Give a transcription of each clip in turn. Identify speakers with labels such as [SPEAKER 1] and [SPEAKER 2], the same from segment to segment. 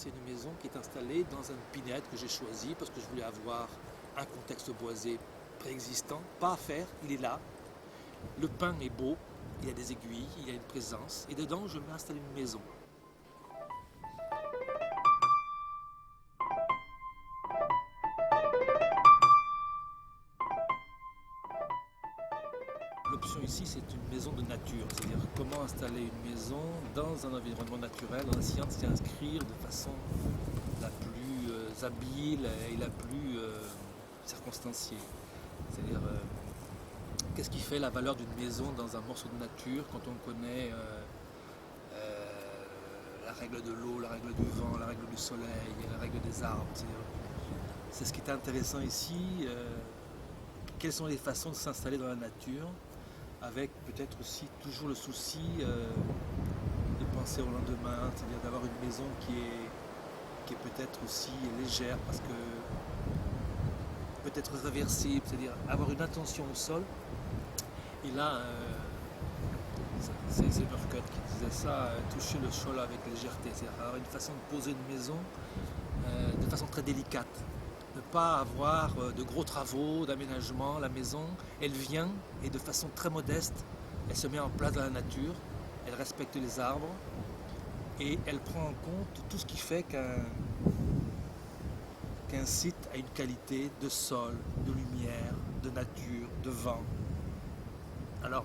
[SPEAKER 1] c'est une maison qui est installée dans un pinède que j'ai choisi parce que je voulais avoir un contexte boisé préexistant, pas à faire, il est là. Le pain est beau, il y a des aiguilles, il y a une présence, et dedans je vais installer une maison. L'option ici, c'est une maison de nature, c'est-à-dire comment installer une maison dans un environnement naturel, en essayant de s'y inscrire de façon la plus habile et la plus circonstanciée. C'est-à-dire, qu'est-ce qui fait la valeur d'une maison dans un morceau de nature quand on connaît la règle de l'eau, la règle du vent, la règle du soleil, la règle des arbres. C'est ce qui est intéressant ici. Quelles sont les façons de s'installer dans la nature, avec peut-être aussi toujours le souci de penser au lendemain, c'est-à-dire d'avoir une maison qui est peut-être aussi légère, parce que peut-être réversible, c'est-à-dire avoir une attention au sol. Et là, c'est Burkert qui disait ça, toucher le sol avec légèreté, c'est-à-dire avoir une façon de poser une maison de façon très délicate. Ne pas avoir de gros travaux d'aménagement, la maison, elle vient et de façon très modeste, elle se met en place dans la nature, elle respecte les arbres et elle prend en compte tout ce qui fait qu'un site a une qualité de sol, de lumière, de nature, de vent. Alors,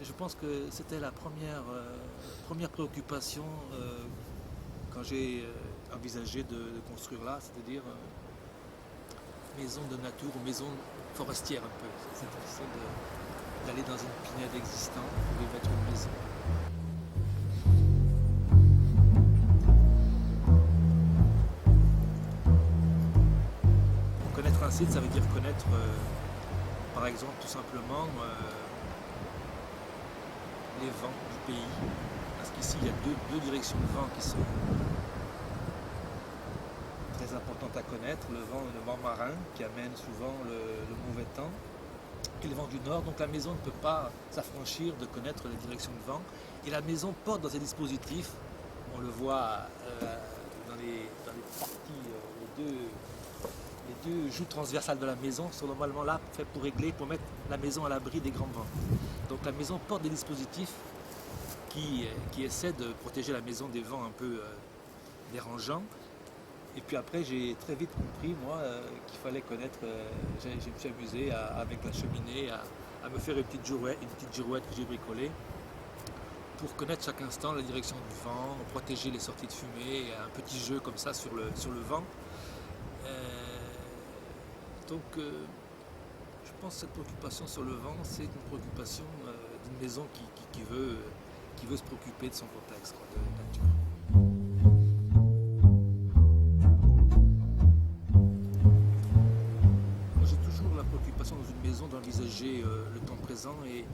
[SPEAKER 1] je pense que c'était la première préoccupation quand j'ai envisagé de construire là, c'est-à-dire maison de nature ou maison forestière un peu. C'est difficile d'aller dans une pinède existante et de mettre une maison. Connaître un site, ça veut dire connaître, par exemple, tout simplement les vents du pays. Parce qu'ici, il y a deux directions de vent qui sont très importantes à connaître. Le vent marin qui amène souvent le mauvais temps, et le vent du nord. Donc la maison ne peut pas s'affranchir de connaître les directions de vent. Et la maison porte dans ses dispositifs, on le voit dans les parties, les deux joues transversales de la maison sont normalement là faites pour régler, pour mettre la maison à l'abri des grands vents. Donc la maison porte des dispositifs qui essaient de protéger la maison des vents un peu dérangeants. Et puis après, j'ai très vite compris, moi, qu'il fallait connaître, je me suis amusé avec la cheminée, à me faire une petite girouette que j'ai bricolée, pour connaître chaque instant la direction du vent, protéger les sorties de fumée, un petit jeu comme ça sur le vent. Donc, je pense que cette préoccupation sur le vent, c'est une préoccupation d'une maison qui veut se préoccuper de son contexte, quoi, de nature. Dans une maison d'envisager le temps présent et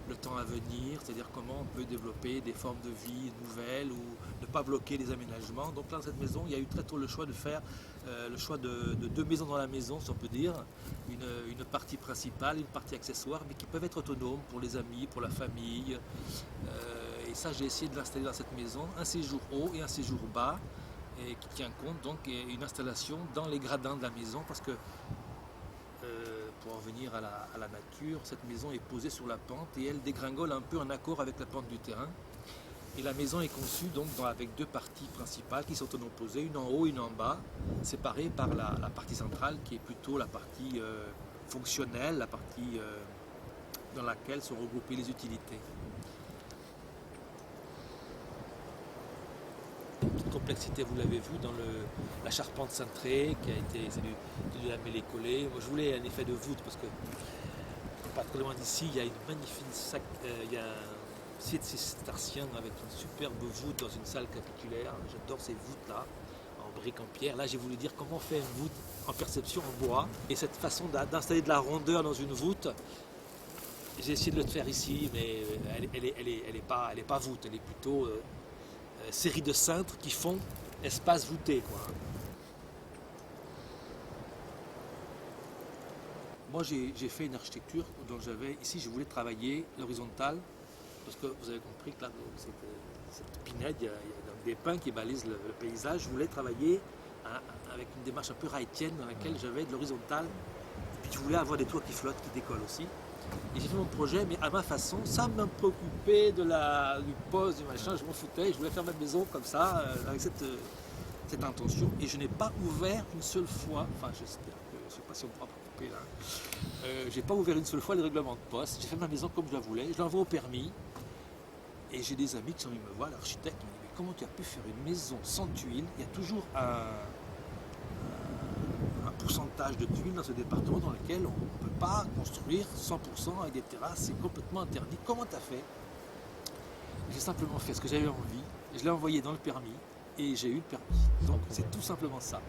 [SPEAKER 1] le temps à venir, c'est-à-dire comment on peut développer des formes de vie nouvelles ou ne pas bloquer les aménagements. Donc là, dans cette maison, il y a eu très tôt le choix de faire le choix de deux maisons dans la maison, si on peut dire, une partie principale, une partie accessoire, mais qui peuvent être autonomes pour les amis, pour la famille. Et ça, j'ai essayé de l'installer dans cette maison, un séjour haut et un séjour bas, et qui tient compte donc une installation dans les gradins de la maison, parce que pour en venir à la nature, cette maison est posée sur la pente et elle dégringole un peu en accord avec la pente du terrain. Et la maison est conçue donc avec deux parties principales qui sont en opposé, une en haut, une en bas, séparées par la partie centrale qui est plutôt la partie fonctionnelle, la partie dans laquelle sont regroupées les utilités. Complexité, vous l'avez vu dans la charpente cintrée qui a été, c'est du lamellé collé. Moi je voulais un effet de voûte parce que pas très loin d'ici il y a une magnifique il y a un site cistercien avec une superbe voûte dans une salle capitulaire. J'adore ces voûtes là en briques en pierre. Là j'ai voulu dire comment on fait une voûte en perception en bois, et cette façon d'installer de la rondeur dans une voûte, j'ai essayé de le faire ici, mais elle est pas voûte, elle est plutôt série de cintres qui font espace voûté, quoi. Moi j'ai fait une architecture dont ici je voulais travailler l'horizontale, parce que vous avez compris que là cette pinède, il y a des pins qui balisent le paysage. Je voulais travailler avec une démarche un peu wrightienne dans laquelle j'avais de l'horizontal. Et puis je voulais avoir des toits qui flottent, qui décollent aussi. Et j'ai fait mon projet, mais à ma façon, sans me préoccuper du poste, du machin. Je m'en foutais. Je voulais faire ma maison comme ça, avec cette intention. Et je n'ai pas ouvert une seule fois, enfin j'espère que, je ne sais pas si on pourra pas couper là. J'ai pas ouvert une seule fois les règlements de poste. J'ai fait ma maison comme je la voulais. Je l'envoie au permis. Et j'ai des amis qui sont venus me voir, l'architecte, m'ont dit mais comment tu as pu faire une maison sans tuiles? Il y a toujours un pourcentage de tuiles dans ce département dans lequel on ne peut pas construire 100% avec des terrasses, c'est complètement interdit. Comment tu as fait? J'ai simplement fait ce que j'avais envie, je l'ai envoyé dans le permis et j'ai eu le permis. Donc c'est tout simplement ça.